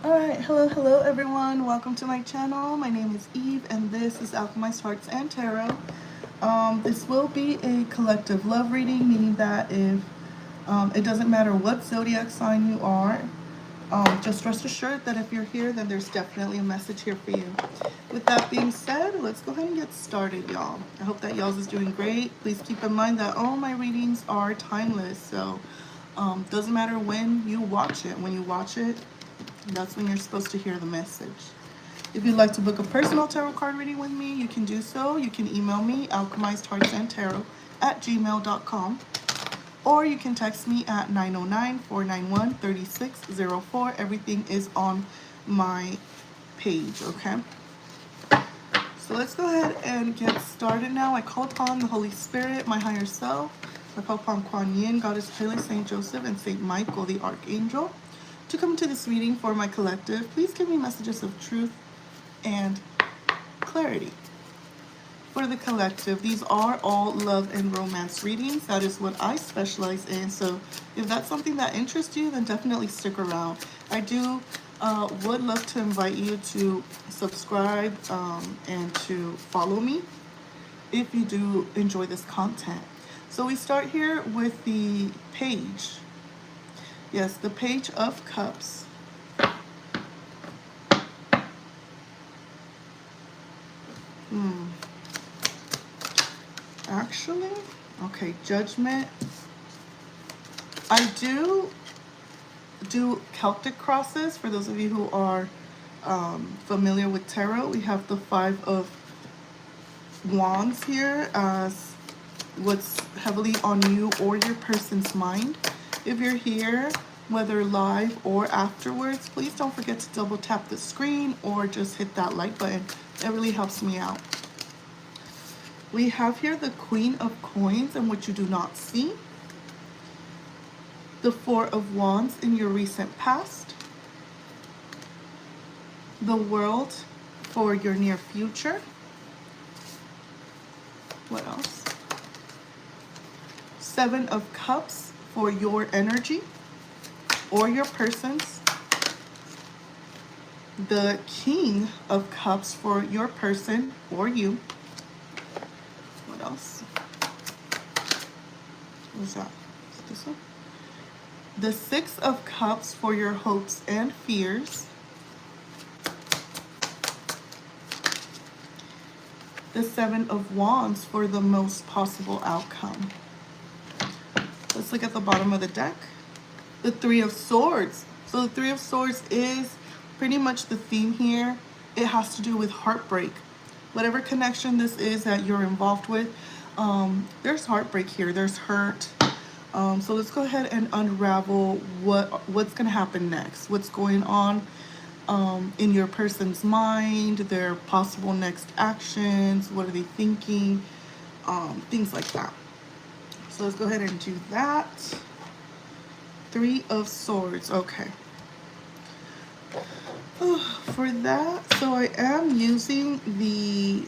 Alright, hello everyone. Welcome to my channel. My name is Eve and this is Alchemized Hearts and Tarot. This will be a collective love reading, meaning that if it doesn't matter what zodiac sign you are, just rest assured that if you're here, then there's definitely a message here for you. With that being said, let's go ahead and get started, y'all. I hope that y'all's is doing great. Please keep in mind that all my readings are timeless, so doesn't matter when you watch it. When you watch it, that's when you're supposed to hear the message. If you'd like to book a personal tarot card reading with me, you can do so. You can email me, alchemizedheartsandtarot@gmail.com, or you can text me at 909-491-3604. Everything is on my page, okay? So let's go ahead and get started now. I call upon the Holy Spirit, my higher self. I call upon Kuan Yin, Goddess Pele, Saint Joseph, and Saint Michael, the Archangel, to come to this reading for my collective. Please give me messages of truth and clarity. For the collective, these are all love and romance readings. That is what I specialize in. So if that's something that interests you, then definitely stick around. I do would love to invite you to subscribe and to follow me if you do enjoy this content. So we start here with the page. Yes, the Page of Cups. Actually, okay, Judgment. I do Celtic crosses. For those of you who are familiar with tarot, we have the Five of Wands here as what's heavily on you or your person's mind. If you're here, whether live or afterwards, please don't forget to double tap the screen or just hit that like button. It really helps me out. We have here the Queen of Coins and what you do not see. The Four of Wands in your recent past. The World for your near future. What else? Seven of Cups for your energy or your person's. The King of Cups for your person or you. What else? What's that? Is it this one? The Six of Cups for your hopes and fears. The Seven of Wands for the most possible outcome. Let's look at the bottom of the deck. The Three of Swords. So the Three of Swords is pretty much the theme here. It has to do with heartbreak. Whatever connection this is that you're involved with, there's heartbreak here. There's hurt. So let's go ahead and unravel what's going to happen next. What's going on in your person's mind, their possible next actions, what are they thinking, things like that. So let's go ahead and do that. Three of Swords. Okay. For that, so I am using the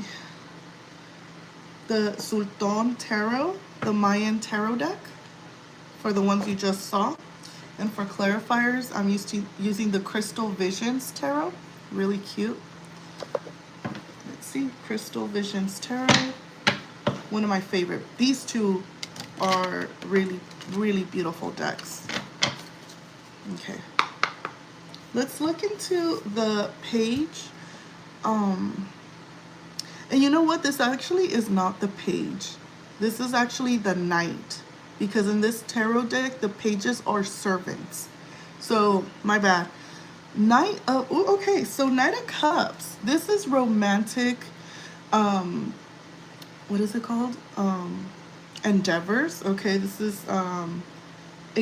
Sultan Tarot, the Mayan Tarot deck, for the ones you just saw. And for clarifiers, I'm using the Crystal Visions Tarot. Really cute. Let's see, Crystal Visions Tarot. One of my favorite. These two are really, really beautiful decks. Okay. Let's look into the page. And you know what? This actually is not the page. This is actually the Knight. Because in this tarot deck, the pages are servants. So, my bad. Knight of... Ooh, okay, so Knight of Cups. This is romantic... what is it called? Endeavors. Okay, this is a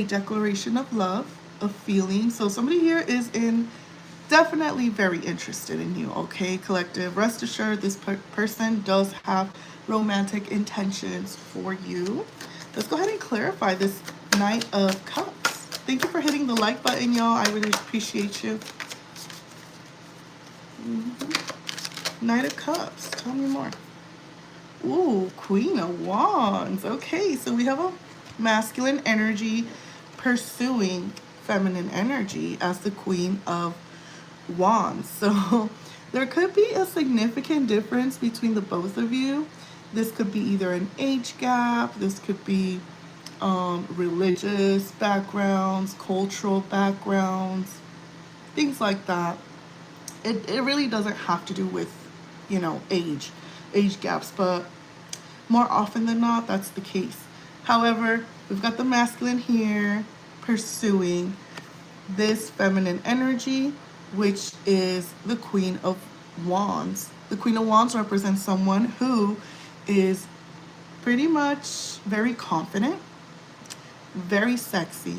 declaration of love, of feeling. So somebody here is definitely very interested in you, okay, collective. Rest assured, this person does have romantic intentions for you. Let's go ahead and clarify this Knight of Cups. Thank you for hitting the like button, y'all. I really appreciate you. Knight of Cups. Tell me more. Ooh, Queen of Wands. Okay, so we have a masculine energy pursuing feminine energy as the Queen of Wands. So there could be a significant difference between the both of you. This could be either an age gap, this could be religious backgrounds, cultural backgrounds, things like that. It really doesn't have to do with, age gaps, but more often than not, that's the case. However, we've got the masculine here pursuing this feminine energy, which is the Queen of Wands. The Queen of Wands represents someone who is pretty much very confident, very sexy,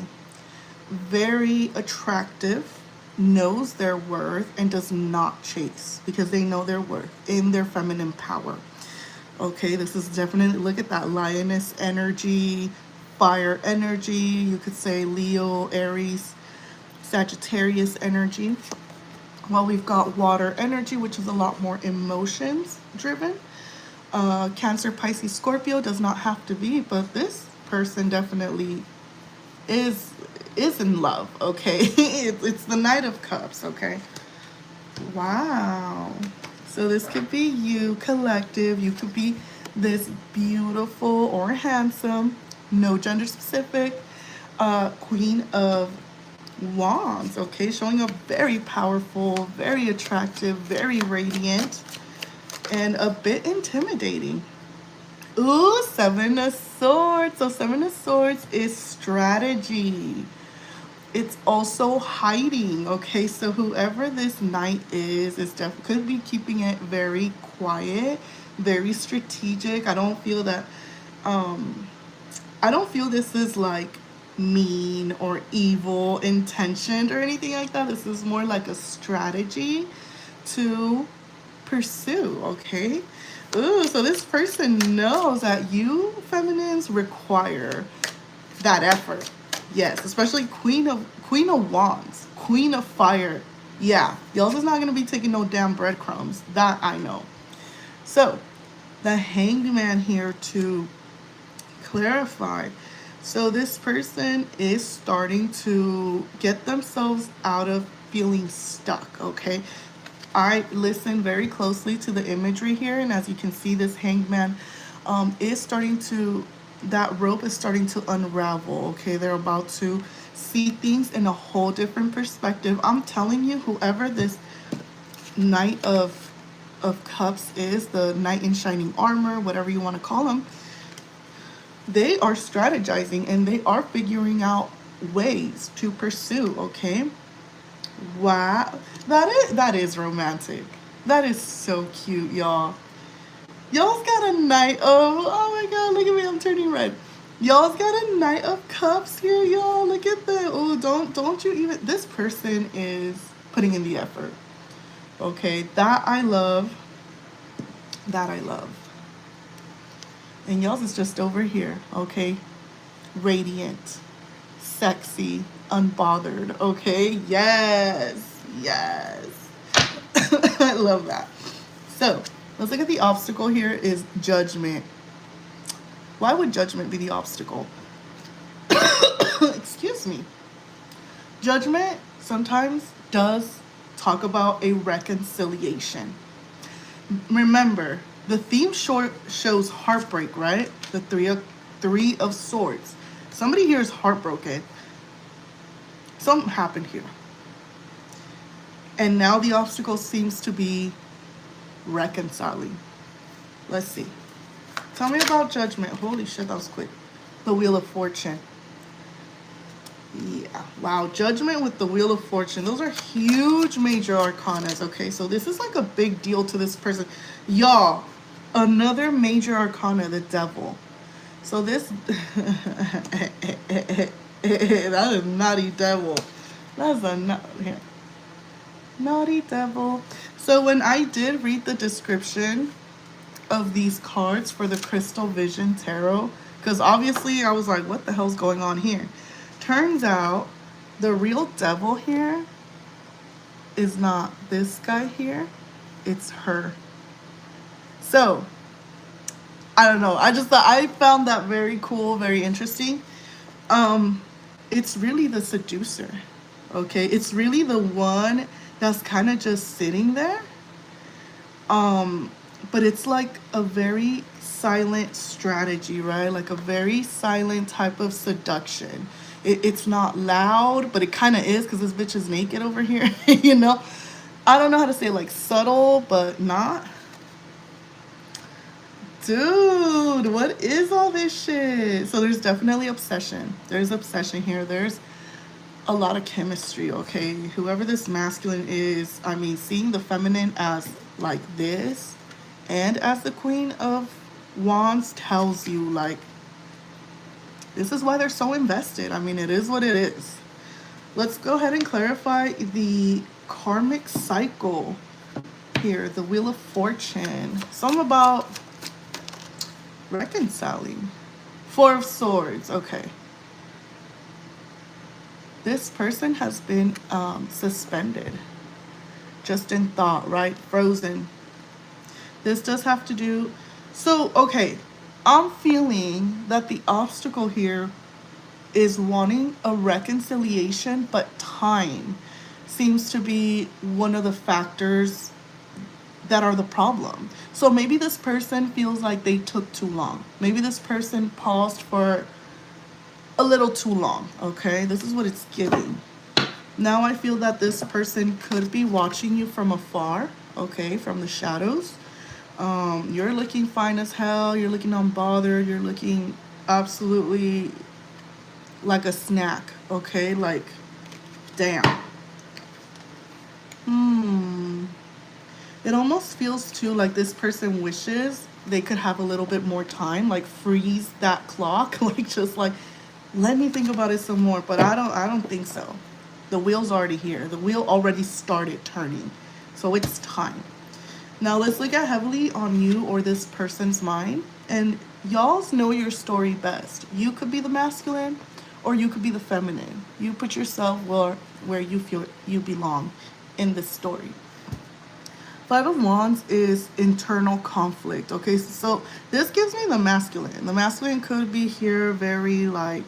very attractive, knows their worth, and does not chase because they know their worth in their feminine power. Okay, this is definitely, look at that lioness energy, fire energy. You could say Leo, Aries, Sagittarius energy. Well, we've got water energy, which is a lot more emotions driven. Cancer, Pisces, Scorpio does not have to be, but this person definitely is in love. Okay, it's the Knight of Cups. Okay, wow. So this could be you, collective. You could be this beautiful or handsome, no gender specific, Queen of Wands. Okay, showing up very powerful, very attractive, very radiant, and a bit intimidating. Ooh, Seven of Swords. So Seven of Swords is strategy. It's also hiding. Okay, so whoever this knight is could be keeping it very quiet, very strategic. I don't feel that I don't feel this is like mean or evil intentioned or anything like that. This is more like a strategy to pursue. Okay, ooh, so this person knows that you feminines require that effort. Yes, especially Queen of Wands, Queen of Fire. Yeah, y'all is not gonna be taking no damn breadcrumbs. That I know. So the Hanged Man here to clarify. So this person is starting to get themselves out of feeling stuck. Okay, I listen very closely to the imagery here, and as you can see, this Hanged Man is starting to, that rope is starting to unravel. Okay, they're about to see things in a whole different perspective. I'm telling you, whoever this Knight of Cups is, the Knight in shining armor, whatever you want to call them, they are strategizing and they are figuring out ways to pursue. Okay, wow, that is romantic. That is so cute, y'all. Y'all's got a Knight of, oh my god, look at me, I'm turning red. Y'all's got a Knight of Cups here, y'all. Look at that. Oh, don't you even, this person is putting in the effort. Okay, that I love. That I love. And y'all's is just over here, okay? Radiant, sexy, unbothered, okay? Yes, yes. I love that. So, let's look at the obstacle here is Judgment. Why would Judgment be the obstacle? Excuse me. Judgment sometimes does talk about a reconciliation. Remember, the theme shows heartbreak, right? The three of Swords. Somebody here is heartbroken. Something happened here. And now the obstacle seems to be reconciling. Let's see. Tell me about Judgment. Holy shit, that was quick. The Wheel of Fortune. Yeah. Wow. Judgment with the Wheel of Fortune. Those are huge major arcanas. Okay, so this is like a big deal to this person. Y'all, another major arcana, the Devil. So this... that is naughty devil. That's a here. Naughty devil. So when I did read the description of these cards for the Crystal Vision Tarot, because obviously I was like, what the hell's going on here? Turns out the real devil here is not this guy here, it's her. So I don't know, I just thought, I found that very cool, very interesting. it's really the seducer. Okay, it's really the one that's kind of just sitting there. But it's like a very silent strategy, right? Like a very silent type of seduction. It's not loud, but it kind of is because this bitch is naked over here, you know? I don't know how to say like subtle, but not. Dude, what is all this shit? So there's definitely obsession. There's obsession here. There's a lot of chemistry, okay? Whoever this masculine is, I mean, seeing the feminine as like this and as the Queen of Wands tells you, like, this is why they're so invested. I mean, it is what it is. Let's go ahead and clarify the karmic cycle here, the Wheel of Fortune. Something about reconciling. Four of Swords, okay. This person has been suspended, just in thought, right? Frozen. This does have to do, so, okay, I'm feeling that the obstacle here is wanting a reconciliation, but time seems to be one of the factors that are the problem. So maybe this person feels like they took too long. Maybe this person paused for a little too long, okay? This is what it's giving. Now I feel that this person could be watching you from afar, okay, from the shadows. You're looking fine as hell. You're looking unbothered. You're looking absolutely like a snack, okay? Like, damn. It almost feels too like this person wishes they could have a little bit more time, like freeze that clock, like just like, let me think about it some more. But I don't think so. The wheel's already here. The wheel already started turning. So it's time. Now let's look at heavily on you or this person's mind. And y'all's know your story best. You could be the masculine or you could be the feminine. You put yourself where you feel you belong in this story. Five of Wands is internal conflict. Okay, so this gives me the masculine. The masculine could be here very like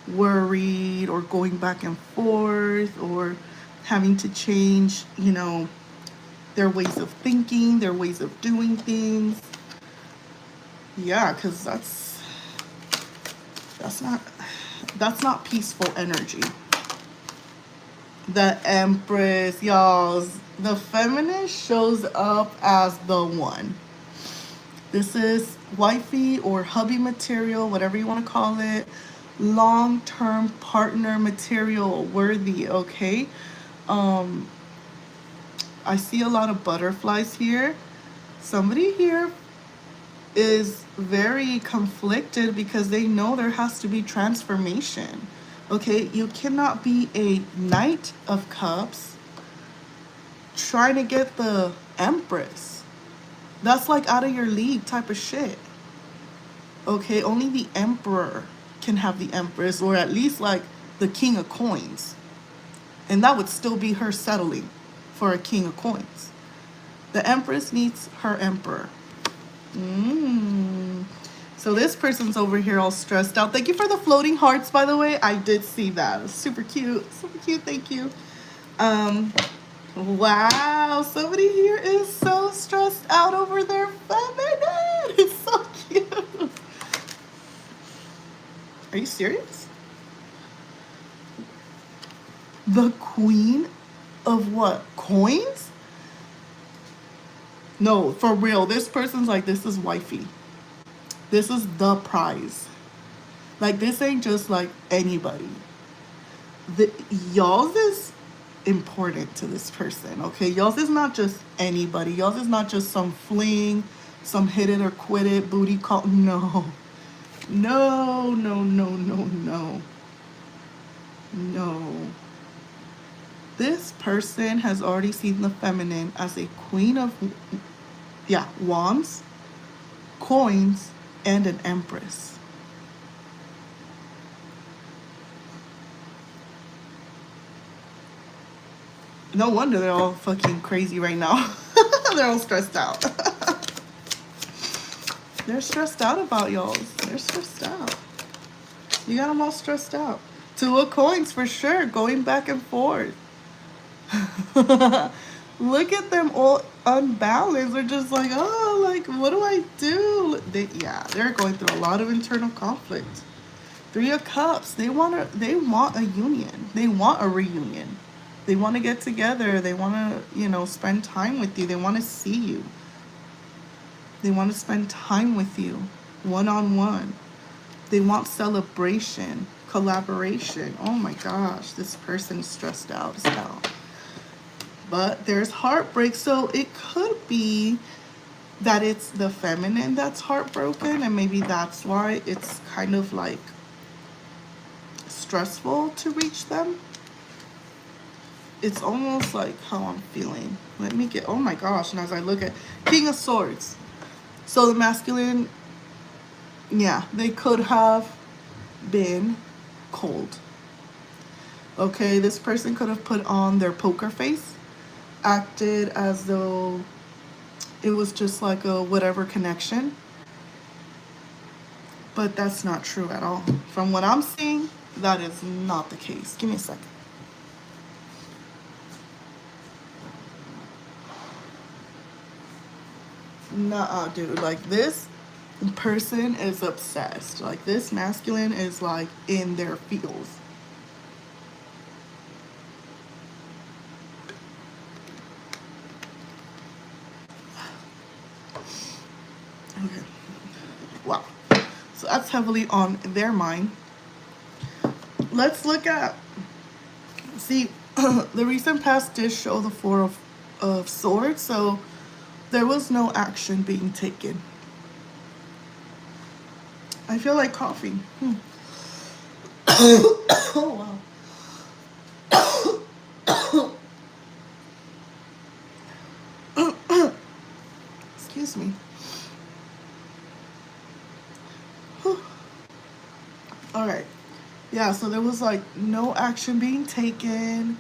worried or going back and forth or having to change, you know, their ways of thinking, their ways of doing things. Yeah, because that's not peaceful energy. The Empress, y'all. The feminine shows up as the one. This is wifey or hubby material, whatever you want to call it. Long-term partner material worthy, okay? I see a lot of butterflies here. Somebody here is very conflicted because they know there has to be transformation. Okay, you cannot be a Knight of Cups trying to get the Empress. That's like out of your league type of shit. Okay, only the Emperor can have the Empress, or at least like the King of Coins. And that would still be her settling for a King of Coins. The Empress needs her Emperor. So this person's over here all stressed out. Thank you for the floating hearts, by the way. I did see that. It's super cute. Super cute. Thank you. Wow. Somebody here is so stressed out over their feminine. It's so cute. Are you serious? The Queen of what? Coins? No, for real. This person's like, this is wifey. This is the prize. Like, this ain't just like anybody. Y'all's is important to this person, okay? Y'all's is not just anybody. Y'all's is not just some fling, some hit it or quit it, booty call. No. No, no, no, no, no. No. This person has already seen the feminine as a Queen of, Wands, Coins, and an Empress. No wonder they're all fucking crazy right now. They're all stressed out. They're stressed out about y'all. They're stressed out. You got them all stressed out. Two of coins for sure, going back and forth. Look at them all unbalanced. They're just like, oh, like, what do I do? They're going through a lot of internal conflict. Three of Cups. They want a union. They want a reunion. They want to get together. They want to, spend time with you. They want to see you. They want to spend time with you, one-on-one. They want celebration, collaboration. Oh my gosh, this person is stressed out as hell. But there's heartbreak, so it could be that it's the feminine that's heartbroken, and maybe that's why it's kind of like stressful to reach them. It's almost like how I'm feeling. Let me get, oh my gosh, and as I look at King of Swords. So the masculine, yeah, they could have been cold. Okay, this person could have put on their poker face, acted as though it was just like a whatever connection. But that's not true at all. From what I'm seeing, that is not the case. Give me a second. Nuh-uh, dude. Like, this person is obsessed. Like, this masculine is like in their feels. Okay. Wow. So that's heavily on their mind. Let's look at, see, the recent past did show the Four of Swords, so there was no action being taken. I feel like coughing. Oh, wow. Excuse me. All right. Yeah, so there was like no action being taken,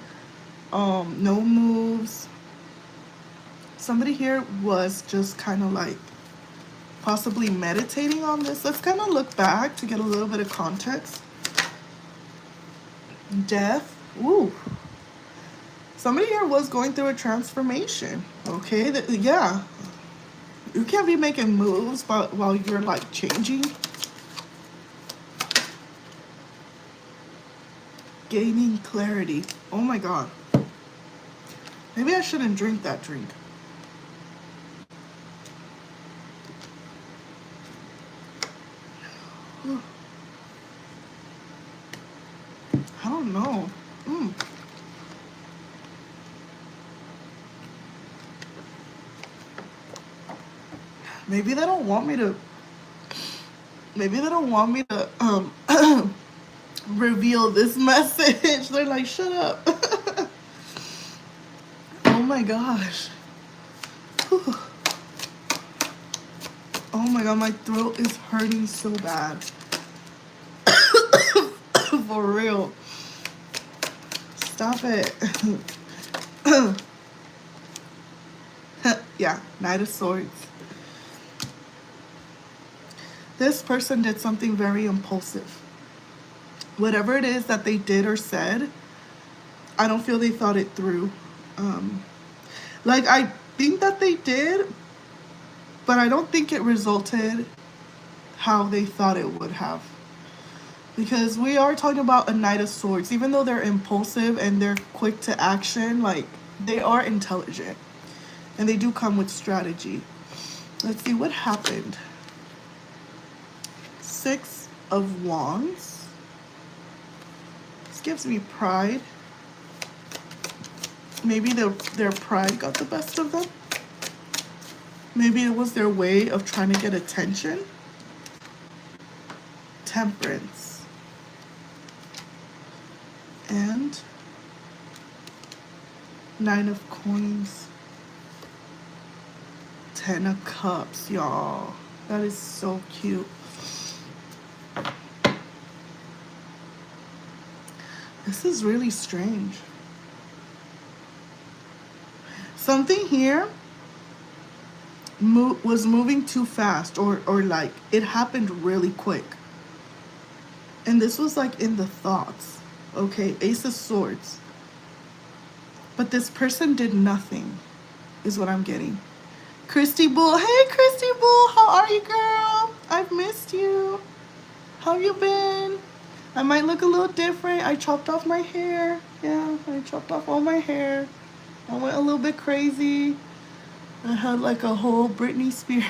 no moves. Somebody here was just kind of like possibly meditating on this. Let's kind of look back to get a little bit of context. Death. Ooh. Somebody here was going through a transformation. Okay, yeah. You can't be making moves while you're like changing. Gaining clarity. Oh my god. Maybe I shouldn't drink that drink. I don't know. Maybe they don't want me to. Maybe they don't want me to reveal this message. They're like, shut up. Oh my gosh. Whew. Oh my god, my throat is hurting so bad. For real. Stop it. Yeah, Knight of Swords. This person did something very impulsive. Whatever it is that they did or said, I don't feel they thought it through. Like, I think that they did, but I don't think it resulted how they thought it would have. Because we are talking about a Knight of Swords. Even though they're impulsive and they're quick to action, like, they are intelligent. And they do come with strategy. Let's see what happened. Six of Wands. This gives me pride. Maybe their pride got the best of them. Maybe it was their way of trying to get attention. Temperance. And Nine of Coins. 10 of Cups, y'all. That is so cute. This is really strange. Something here was moving too fast, or like it happened really quick. And this was like in the thoughts. Okay, Ace of Swords. But this person did nothing, is what I'm getting. Christy Bull. Hey, Christy Bull. How are you, girl? I've missed you. How you been? I might look a little different. I chopped off my hair. Yeah, I chopped off all my hair. I went a little bit crazy. I had like a whole Britney Spears.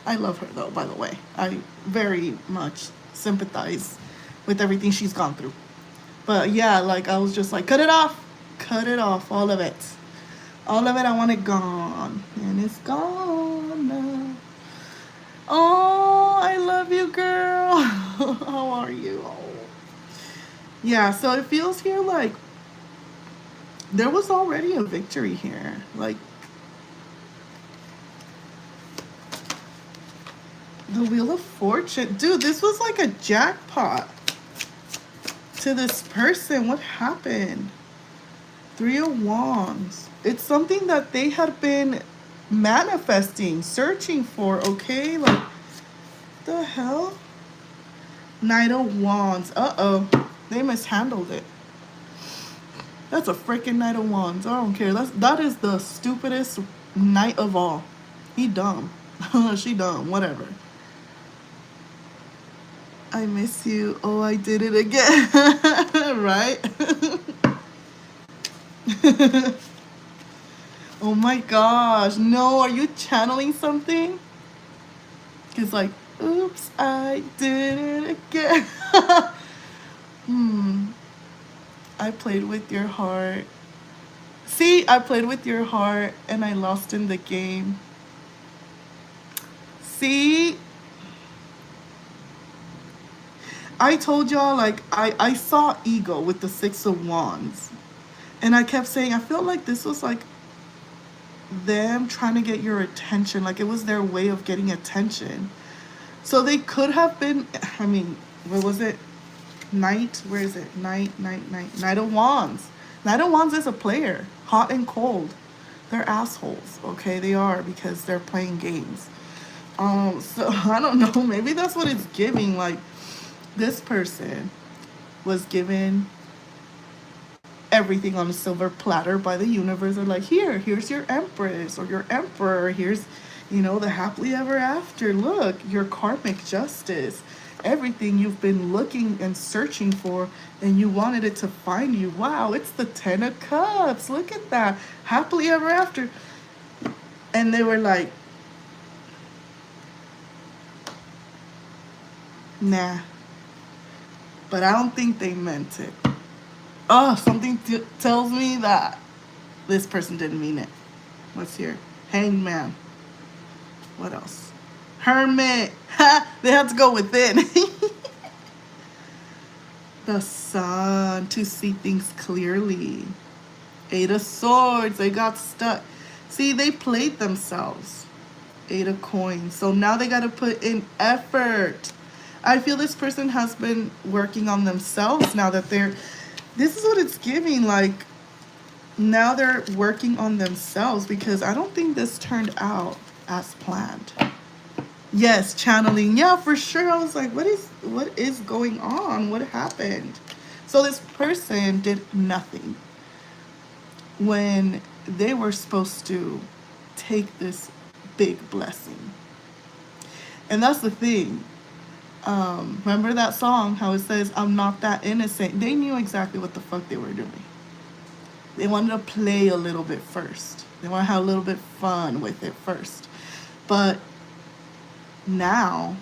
I love her though, by the way. I very much sympathize with everything she's gone through. But yeah, like I was just like, cut it off. Cut it off, all of it. All of it, I want it gone. And it's gone now. Oh, I love you, girl. How are you? Oh. Yeah, so it feels here like there was already a victory here. Like, the Wheel of Fortune. Dude, this was like a jackpot to this person. What happened? 3 of Wands. It's something that they had been manifesting, searching for, okay? Like, the hell? Knight of Wands. Uh-oh. They mishandled it. That's a freaking Knight of Wands. I don't care. That is the stupidest knight of all. He dumb. She dumb. Whatever. I miss you. Oh, I did it again. Right? Oh my gosh. No, are you channeling something? It's like, oops, I did it again. I played with your heart. See, I played with your heart and I lost in the game. See? I told y'all, like, I saw ego with the 6 of Wands. And I kept saying, I felt like this was like them trying to get your attention. Like, it was their way of getting attention. So they could have been, I mean, what was it? Knight, where is it? Knight of Wands. Knight of Wands is a player, hot and cold. They're assholes, okay? They are, because they're playing games. So I don't know, maybe that's what it's giving. Like, this person was given everything on a silver platter by the universe. They're like, here's your empress or your emperor. Here's, you know, the happily ever after. Look, your karmic justice. Everything you've been looking and searching for, and you wanted it to find you. Wow, it's the 10 of Cups. Look at that. Happily ever after. And they were like, nah. But I don't think they meant it. Oh, something tells me that this person didn't mean it. What's here? Hangman. What else? Hermit. Ha! They had to go within. The Sun, to see things clearly. 8 of Swords. They got stuck. See, they played themselves. 8 of Coins. So now they got to put in effort. I feel this person has been working on themselves now that they're... This is what it's giving. Like, now they're working on themselves, because I don't think this turned out as planned. Yes, channeling. Yeah, for sure. I was like, what is going on? What happened? So this person did nothing when they were supposed to take this big blessing. And that's the thing. Remember that song, how it says, I'm not that innocent? They knew exactly what the fuck they were doing. They wanted to play a little bit first. They want to have a little bit fun with it first. But now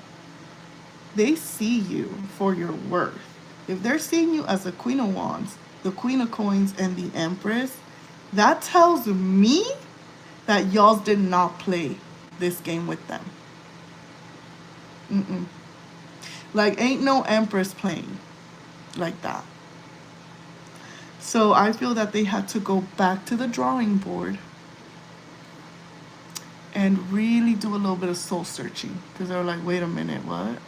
they see you for your worth. If they're seeing you as the Queen of Wands, the Queen of Coins, and the Empress, that tells me that y'all did not play this game with them. Like, ain't no Empress playing like that. So I feel that they had to go back to the drawing board and really do a little bit of soul searching, because they were like, wait a minute, what?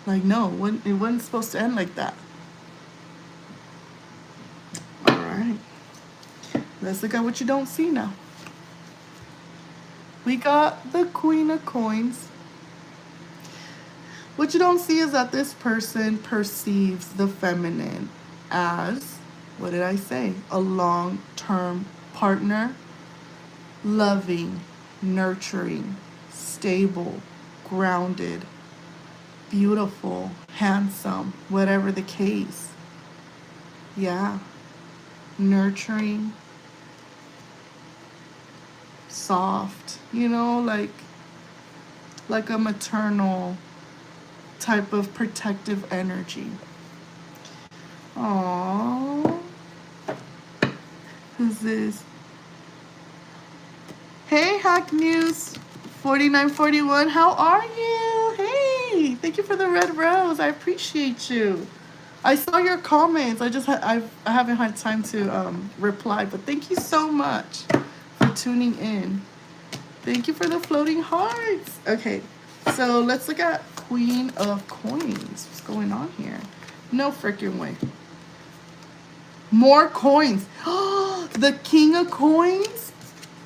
Like, no, it wasn't supposed to end like that. All right. Let's look at what you don't see now. We got the Queen of Coins. What you don't see is that this person perceives the feminine as, what did I say? A long-term partner, loving, nurturing, stable, grounded, beautiful, handsome, whatever the case. Yeah. Nurturing, soft, like a maternal type of protective energy. Aww. Who's this? Hey, Hack News 4941. How are you? Hey, thank you for the red rose. I appreciate you. I saw your comments. I haven't had time to reply, but thank you so much for tuning in. Thank you for the floating hearts. Okay, so let's look at Queen of Coins. What's going on here? No freaking way. More coins. The King of Coins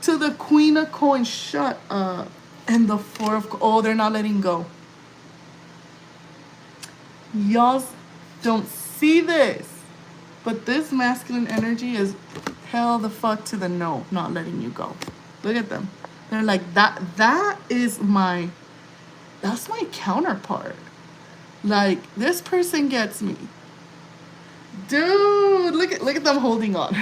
to the Queen of Coins. Shut up. And the Four of... Oh, they're not letting go. Y'all don't see this. But this masculine energy is hell the fuck to the no. Not letting you go. Look at them. They're like, that's my counterpart. Like, this person gets me. Dude, look at them holding on.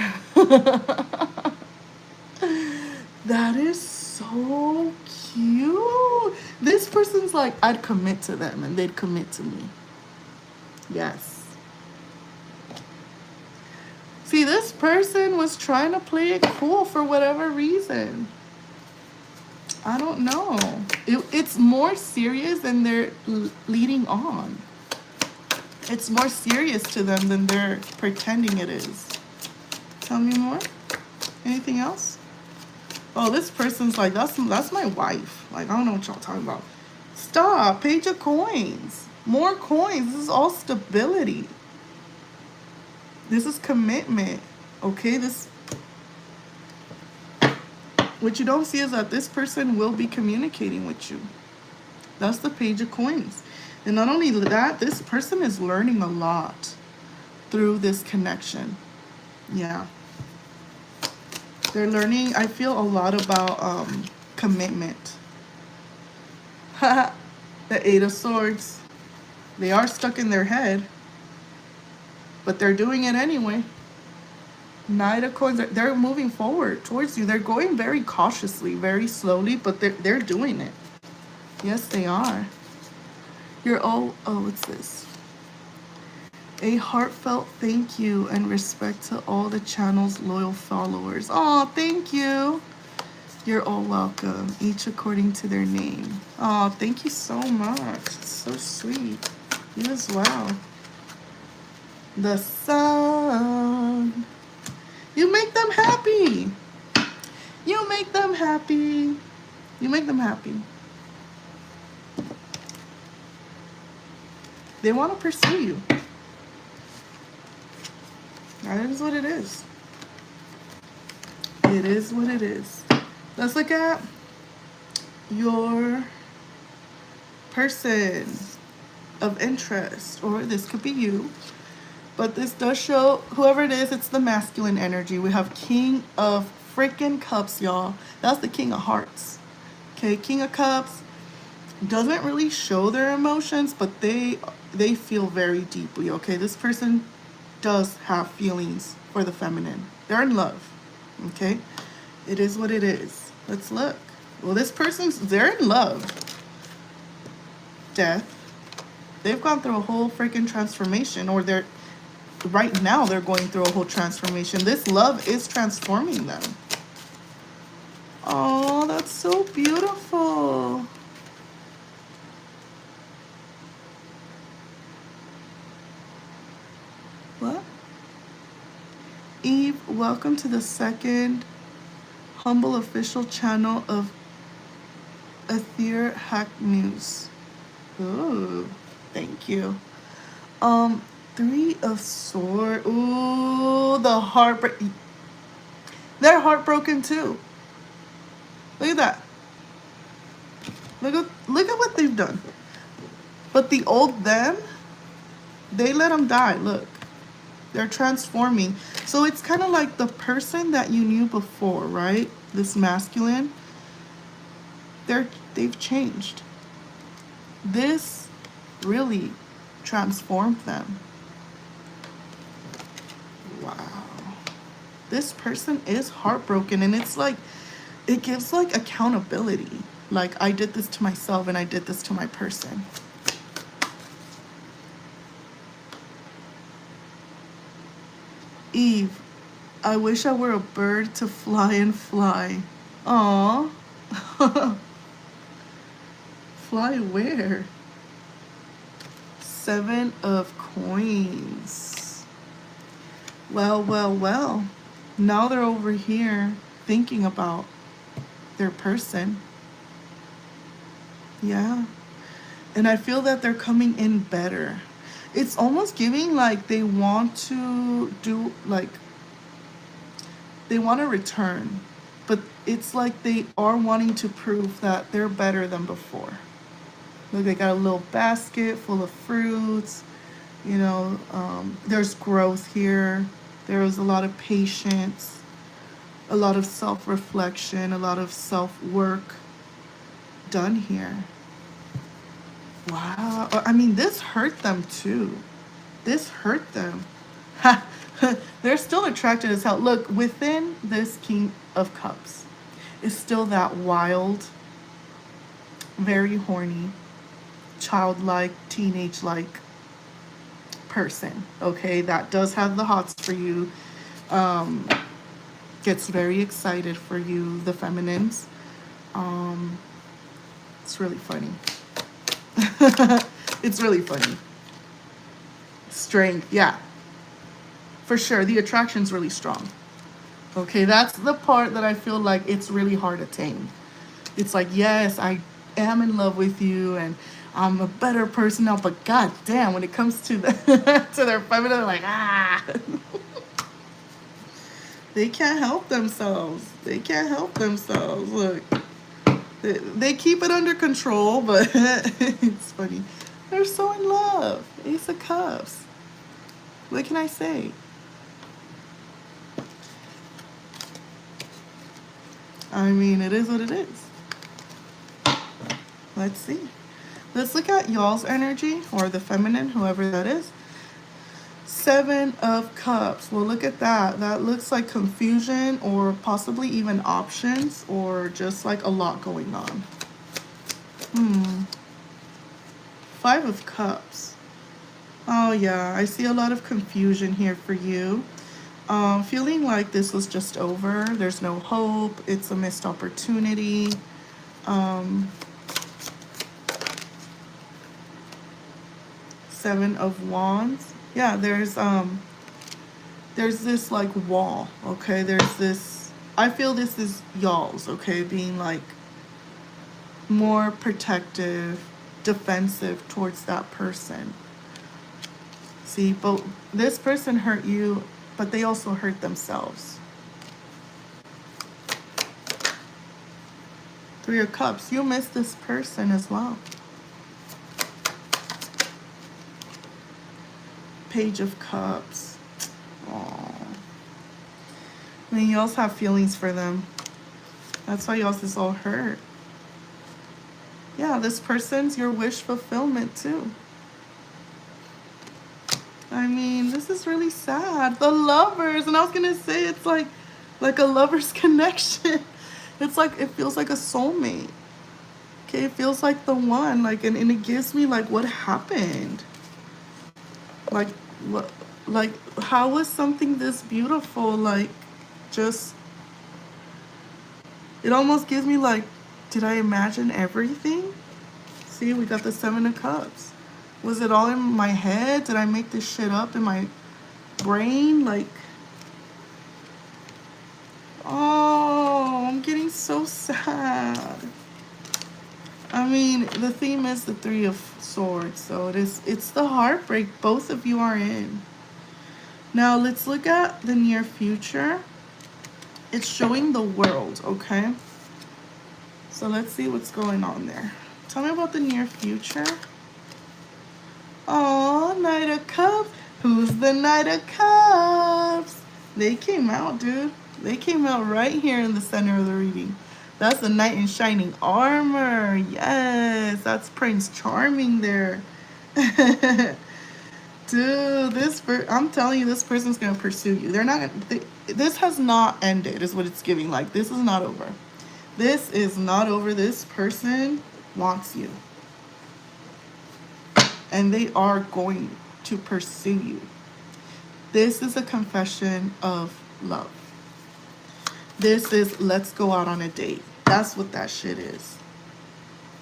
That is so cute. This person's like, I'd commit to them and they'd commit to me. Yes. See, this person was trying to play it cool for whatever reason. I don't know. It's more serious than they're leading on. It's more serious to them than they're pretending it is. Tell me more. Anything else? Oh, this person's like, that's my wife. Like, I don't know what y'all talking about. Stop. Page of Coins. More coins. This is all stability. This is commitment. Okay, what you don't see is that this person will be communicating with you. That's the Page of Coins. And not only that, this person is learning a lot through this connection. Yeah. They're learning, I feel, a lot about commitment. The Eight of Swords. They are stuck in their head, but they're doing it anyway. Knight of Coins, they're moving forward towards you. They're going very cautiously, very slowly, but they're doing it. Yes, they are. What's this? A heartfelt thank you and respect to all the channel's loyal followers. Oh, thank you. You're all welcome, each according to their name. Oh, thank you so much. It's so sweet. You as well. The sun. You make them happy. You make them happy. You make them happy. They want to pursue you. That is what it is. It is what it is. Let's look at your person of interest, or this could be you. But this does show, whoever it is, it's the masculine energy. We have King of freaking Cups, y'all. That's the King of Hearts. Okay, King of Cups doesn't really show their emotions, but they feel very deeply, okay? This person does have feelings for the feminine. They're in love, okay? It is what it is. Let's look. Well, they're in love. Death. They've gone through a whole freaking transformation, or right now they're going through a whole transformation. This love is transforming them. Oh, that's so beautiful. What? Eve, welcome to the second humble official channel of Aether Hack News. Ooh, thank you. Three of Swords. Ooh, the heartbreak. They're heartbroken too. Look at that. Look at what they've done. But the old them, they let them die. Look. They're transforming. So it's kind of like the person that you knew before, right? This masculine, they've changed. This really transformed them. Wow. This person is heartbroken, and it's like, it gives like accountability. Like, I did this to myself and I did this to my person. Eve, I wish I were a bird to fly and fly. Aww. Fly where? 7 of coins. Well, well, well. Now they're over here thinking about their person. Yeah. And I feel that they're coming in better. It's almost giving like they want to do, like, they want to return. But it's like they are wanting to prove that they're better than before. Look, they got a little basket full of fruits. You know, there's growth here. There is a lot of patience, a lot of self-reflection, a lot of self-work done here. Wow. I mean, this hurt them too. This hurt them. They're still attracted as hell. Look, within this King of Cups is still that wild, very horny, childlike, teenage-like person, okay? That does have the hots for you. Gets very excited for you, the feminines. It's really funny. It's really funny. Strength, yeah. For sure, the attraction's really strong. Okay, that's the part that I feel like it's really hard to tame. It's like, yes, I am in love with you and I'm a better person now, but god damn, when it comes to the to their feminine, they're like, ah. They can't help themselves. They can't help themselves. Look. They keep it under control, but it's funny. They're so in love. Ace of Cups. What can I say? I mean, it is what it is. Let's see. Let's look at y'all's energy, or the feminine, whoever that is. 7 of Cups. Well, look at that. That looks like confusion, or possibly even options, or just like a lot going on. 5 of Cups. Oh yeah, I see a lot of confusion here for you. Feeling like this was just over. There's no hope. It's a missed opportunity. 7 of Wands. Yeah, there's this like wall, okay? There's this, I feel this is y'all's, okay? Being like more protective, defensive towards that person. See, but this person hurt you, but they also hurt themselves. 3 of Cups. You miss this person as well. Page of Cups. Aww. I mean, you also have feelings for them. That's why y'all is all hurt. Yeah, this person's your wish fulfillment too. I mean, this is really sad. The Lovers, and I was gonna say it's like a lover's connection. It's like, it feels like a soulmate. Okay, it feels like the one, like, and it gives me like, what happened? Like, what, like, how was something this beautiful, like, just, it almost gives me like, did I imagine everything? See, we got the 7 of Cups. Was it all in my head? Did I make this shit up in my brain? Like, oh, I'm getting so sad. I mean, the theme is the 3 of Swords, so it's the heartbreak both of you are in. Now, let's look at the near future. It's showing the world, okay? So let's see what's going on there. Tell me about the near future. Oh, Knight of Cups. Who's the Knight of Cups? They came out, dude. They came out right here in the center of the reading. That's the knight in shining armor. Yes, that's Prince Charming there. Dude, I'm telling you, this person's gonna pursue you. They're not gonna. This has not ended, is what it's giving. Like, this is not over. This is not over. This person wants you, and they are going to pursue you. This is a confession of love. This is, let's go out on a date. That's what that shit is.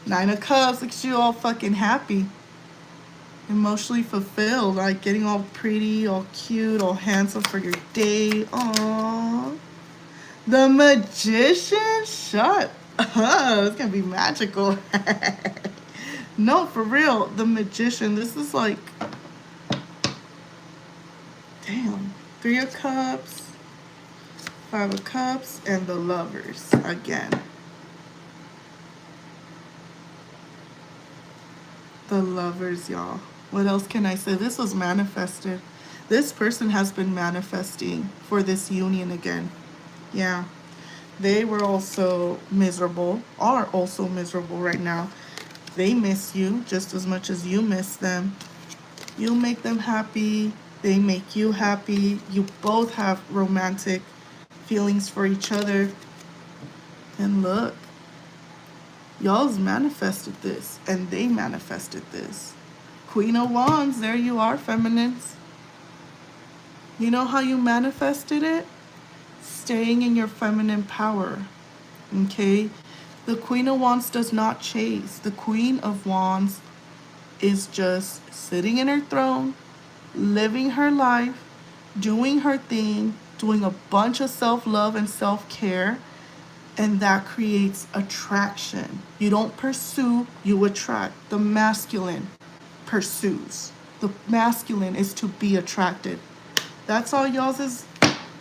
Nine of Cups, looks you all fucking happy. Emotionally fulfilled, like getting all pretty, all cute, all handsome for your date. Aww. The Magician, shut up. It's gonna be magical. No, for real, the Magician, this is like, damn. 3 of Cups, 5 of Cups, and the Lovers again. The Lovers, y'all. What else can I say? This was manifested. This person has been manifesting for this union again. Yeah. They were also miserable, are also miserable right now. They miss you just as much as you miss them. You make them happy. They make you happy. You both have romantic feelings for each other. And look, y'all's manifested this, and they manifested this. Queen of Wands, there you are, feminines. You know how you manifested it? Staying in your feminine power, okay? The Queen of Wands does not chase. The Queen of Wands is just sitting in her throne, living her life, doing her thing, doing a bunch of self-love and self-care, and that creates attraction. You don't pursue, you attract. The masculine pursues. The masculine is to be attracted. That's all y'all's is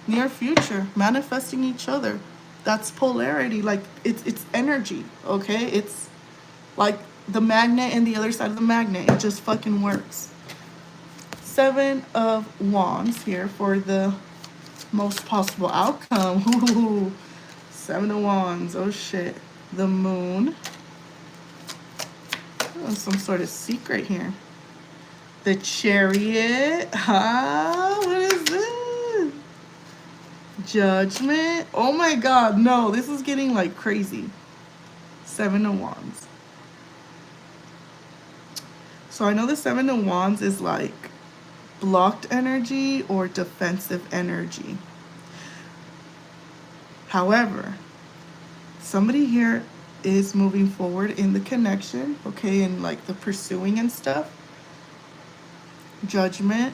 near future, manifesting each other. That's polarity, like it's energy, okay? It's like the magnet and the other side of the magnet. It just fucking works. 7 of Wands here for the most possible outcome. Ooh, 7 of Wands, oh shit. The Moon. Oh, some sort of secret here. The Chariot. What is this? Judgment. Oh my god, no, this is getting like crazy. 7 of Wands. So I know the 7 of Wands is like blocked energy or defensive energy. However, somebody here is moving forward in the connection, okay, and like the pursuing and stuff. Judgment.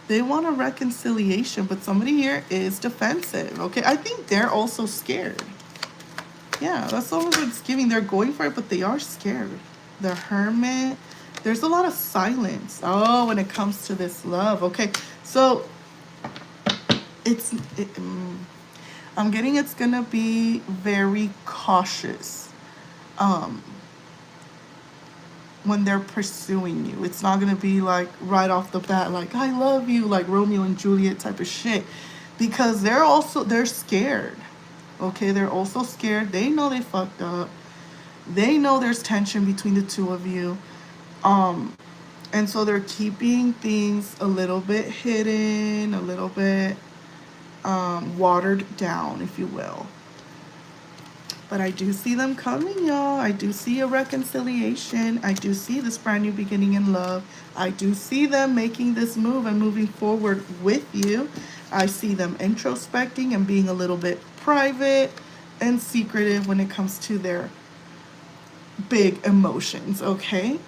They want a reconciliation, but somebody here is defensive, okay? I think they're also scared. Yeah, that's all it's giving. They're going for it, but they are scared. The Hermit. There's a lot of silence. Oh, when it comes to this love. Okay, so I'm getting it's going to be very cautious when they're pursuing you. It's not going to be like right off the bat, like, I love you, like Romeo and Juliet type of shit. Because they're scared. Okay, they're also scared. They know they fucked up. They know there's tension between the two of you. And so they're keeping things a little bit hidden, a little bit watered down, if you will. But I do see them coming, y'all. I do see a reconciliation. I do see this brand new beginning in love. I do see them making this move and moving forward with you. I see them introspecting and being a little bit private and secretive when it comes to their big emotions, okay?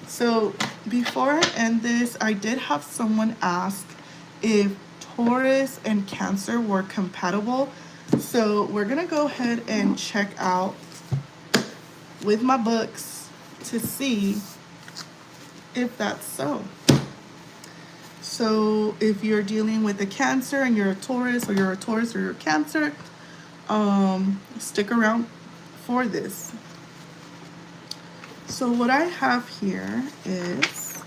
So before I end this, I did have someone ask if Taurus and Cancer were compatible. So we're going to go ahead and check out with my books to see if that's so. So if you're dealing with a Cancer and you're a Taurus, or you're a Taurus or you're a Cancer, stick around for this. So what I have here is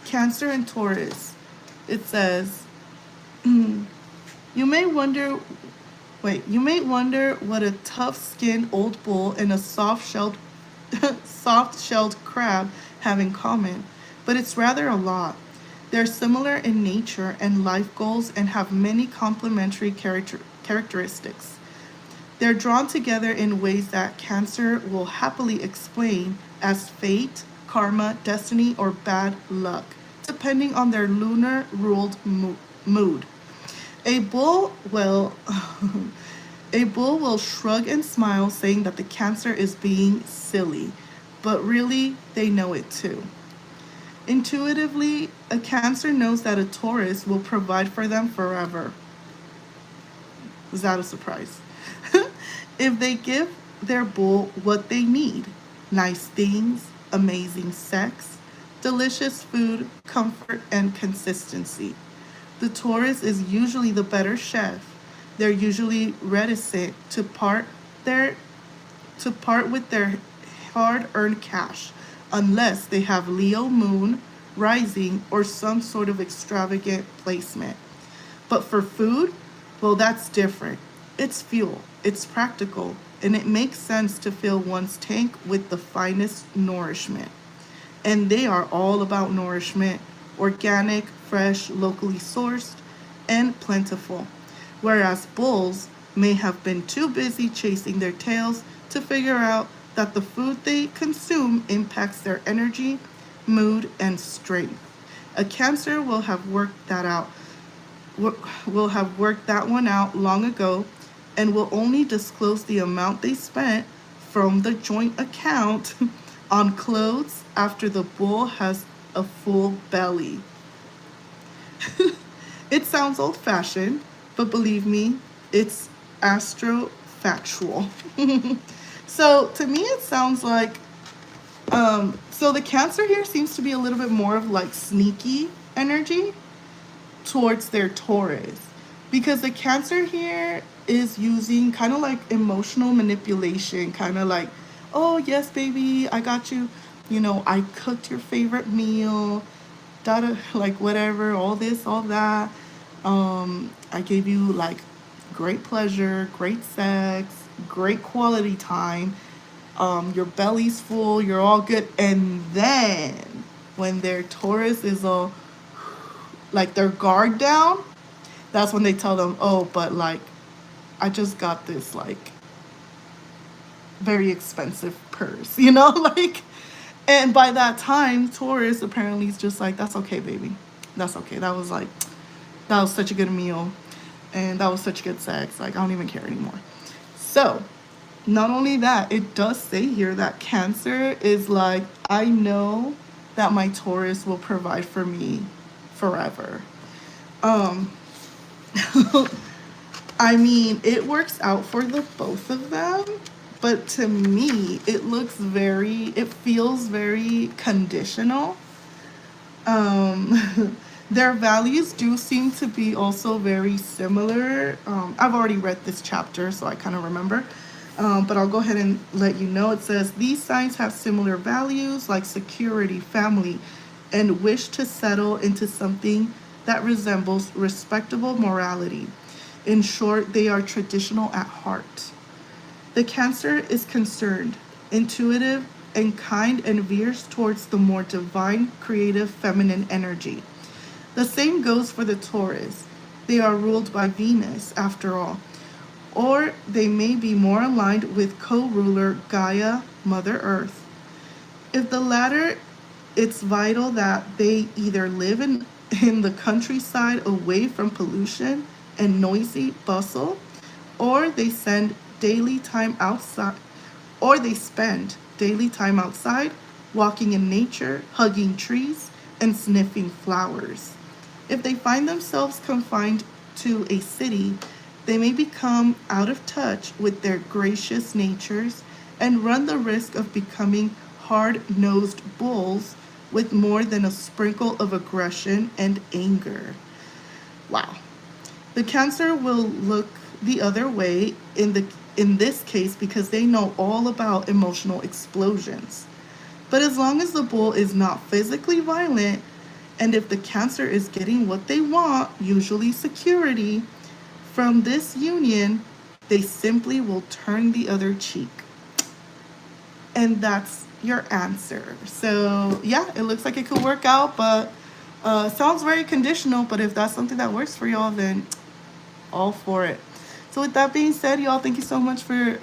Cancer and Taurus. It says, you may wonder, you may wonder what a tough-skinned old bull and a soft-shelled soft-shelled crab have in common, but it's rather a lot. They're similar in nature and life goals and have many complementary characteristics. They're drawn together in ways that Cancer will happily explain as fate, karma, destiny, or bad luck, depending on their lunar ruled mood. A bull will a bull will shrug and smile, saying that the Cancer is being silly, but really they know it too. Intuitively, a Cancer knows that a Taurus will provide for them forever. Is that a surprise? If they give their bull what they need: nice things, amazing sex, delicious food, comfort, and consistency. The Taurus is usually the better chef. They're usually reticent their to part with their hard-earned cash unless they have Leo moon, rising, or some sort of extravagant placement. But for food, well, that's different. It's fuel, it's practical, and it makes sense to fill one's tank with the finest nourishment. And they are all about nourishment: organic, fresh, locally sourced, and plentiful. Whereas bulls may have been too busy chasing their tails to figure out that the food they consume impacts their energy, mood, and strength. A Cancer will have worked that one out long ago, and will only disclose the amount they spent from the joint account on clothes after the bull has a full belly. It sounds old fashioned, but believe me, it's astrofactual. So to me, it sounds like, so the Cancer here seems to be a little bit more of like sneaky energy towards their Taurus, because the Cancer here is using kind of like emotional manipulation, kind of like, oh yes baby, I got you, I cooked your favorite meal, like whatever, all this, all that. I gave you like great pleasure, great sex, great quality time. Your belly's full, you're all good. And then when their Taurus is all like their guard down, that's when they tell them, oh, but like I just got this like very expensive purse, like, and by that time, Taurus apparently is just like, that's okay, baby. That's okay. That was such a good meal. And that was such good sex. Like, I don't even care anymore. So, not only that, it does say here that Cancer is like, I know that my Taurus will provide for me forever. I mean, it works out for the both of them. But to me, it feels very conditional. Their values do seem to be also very similar. I've already read this chapter, so I kind of remember. But I'll go ahead and let you know. It says, these signs have similar values like security, family, and wish to settle into something that resembles respectable morality. In short, they are traditional at heart. The Cancer is concerned, intuitive, and kind, and veers towards the more divine, creative, feminine energy. The same goes for the Taurus. They are ruled by Venus, after all, or they may be more aligned with co-ruler Gaia, Mother Earth. If the latter, it's vital that they either live in the countryside away from pollution and noisy bustle, or they spend daily time outside, walking in nature, hugging trees, and sniffing flowers. If they find themselves confined to a city, they may become out of touch with their gracious natures and run the risk of becoming hard-nosed bulls with more than a sprinkle of aggression and anger. Wow. The Cancer will look the other way in this case because they know all about emotional explosions. But as long as the bull is not physically violent, and if the Cancer is getting what they want, usually security, from this union, they simply will turn the other cheek. And that's your answer. So yeah, it looks like it could work out, but sounds very conditional. But if that's something that works for y'all, then all for it. So with that being said, y'all, thank you so much for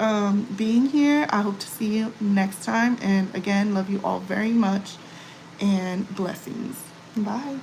being here. I hope to see you next time. And again, love you all very much, and blessings. Bye.